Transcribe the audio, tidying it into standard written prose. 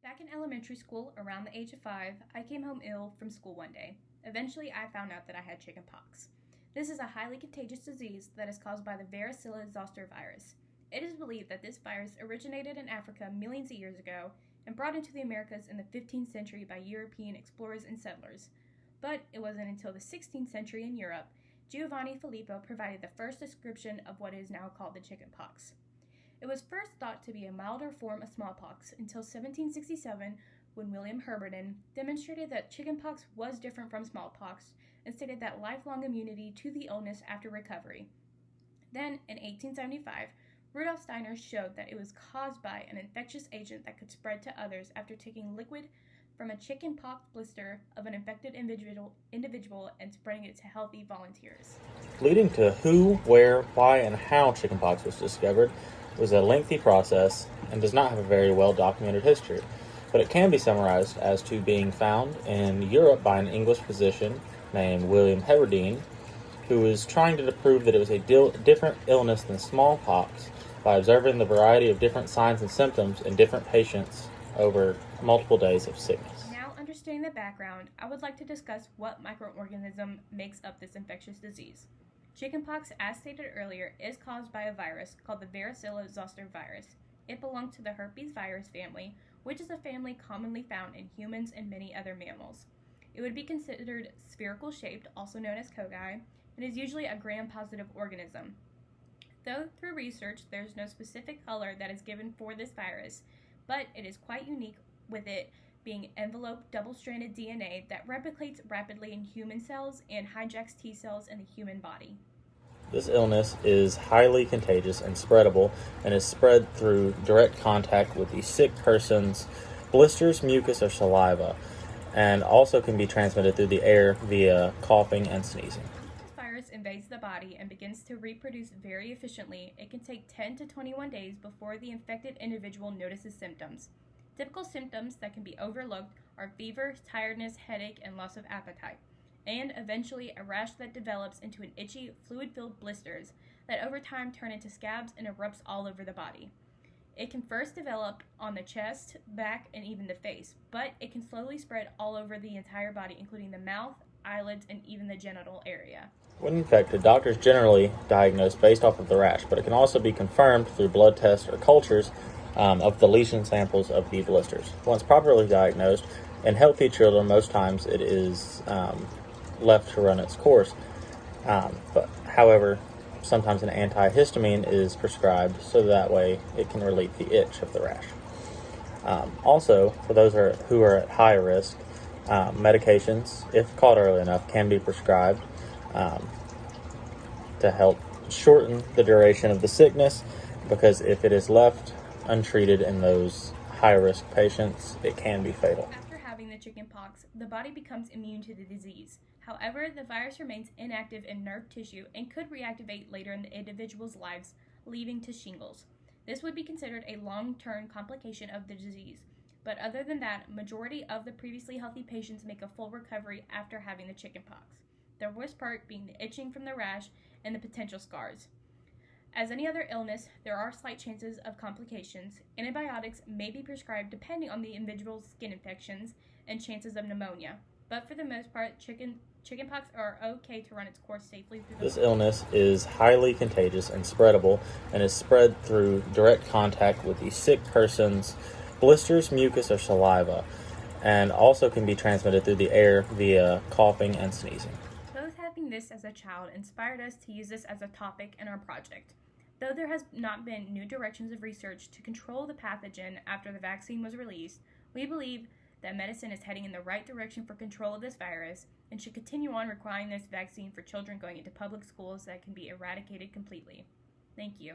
Back in elementary school, around the age of 5, I came home ill from school one day. Eventually, I found out that I had chickenpox. This is a highly contagious disease that is caused by the varicella zoster virus. It is believed that this virus originated in Africa millions of years ago and brought into the Americas in the 15th century by European explorers and settlers. But it wasn't until the 16th century in Europe, Giovanni Filippo provided the first description of what is now called the chickenpox. It was first thought to be a milder form of smallpox until 1767 when William Herberton demonstrated that chickenpox was different from smallpox and stated that lifelong immunity to the illness after recovery. Then, in 1875, Rudolf Steiner showed that it was caused by an infectious agent that could spread to others after taking liquid from a chickenpox blister of an infected individual and spreading it to healthy volunteers. Leading to who, where, why, and how chickenpox was discovered was a lengthy process and does not have a very well documented history, but it can be summarized as to being found in Europe by an English physician named William Herberton, who was trying to prove that it was a different illness than smallpox by observing the variety of different signs and symptoms in different patients over multiple days of sickness. Now, understanding the background, I would like to discuss what microorganism makes up this infectious disease. Chickenpox, as stated earlier, is caused by a virus called the varicella zoster virus. It belongs to the herpes virus family, which is a family commonly found in humans and many other mammals. It would be considered spherical shaped, also known as cocci, and is usually a gram-positive organism. Though through research there is no specific color that is given for this virus, but it is quite unique, with it being enveloped double-stranded DNA that replicates rapidly in human cells and hijacks T cells in the human body. This illness is highly contagious and spreadable and is spread through direct contact with the sick person's blisters, mucus, or saliva, and also can be transmitted through the air via coughing and sneezing. This virus invades the body and begins to reproduce very efficiently. It can take 10 to 21 days before the infected individual notices symptoms. Typical symptoms that can be overlooked are fever, tiredness, headache, and loss of appetite, and eventually a rash that develops into an itchy, fluid-filled blisters that over time turn into scabs and erupts all over the body. It can first develop on the chest, back, and even the face, but it can slowly spread all over the entire body, including the mouth, eyelids, and even the genital area. When infected, doctors generally diagnose based off of the rash, but it can also be confirmed through blood tests or cultures of the lesion samples of the blisters. Once properly diagnosed, in healthy children, most times it is left to run its course. But however, sometimes an antihistamine is prescribed so that way it can relieve the itch of the rash. Also, for those who are at high risk, medications, if caught early enough, can be prescribed to help shorten the duration of the sickness, because if it is left untreated in those high-risk patients, it can be fatal. After having the chickenpox, the body becomes immune to the disease. However, the virus remains inactive in nerve tissue and could reactivate later in the individual's lives, leading to shingles. This would be considered a long-term complication of the disease, but other than that, majority of the previously healthy patients make a full recovery after having the chickenpox. The worst part being the itching from the rash and the potential scars. As any other illness, there are slight chances of complications. Antibiotics may be prescribed depending on the individual's skin infections and chances of pneumonia. But for the most part, chickenpox are okay to run its course safely through the This illness is highly contagious and spreadable and is spread through direct contact with the sick person's blisters, mucus, or saliva, and also can be transmitted through the air via coughing and sneezing. Both having this as a child inspired us to use this as a topic in our project. Though there has not been new directions of research to control the pathogen after the vaccine was released, we believe that medicine is heading in the right direction for control of this virus and should continue on requiring this vaccine for children going into public schools that can be eradicated completely. Thank you.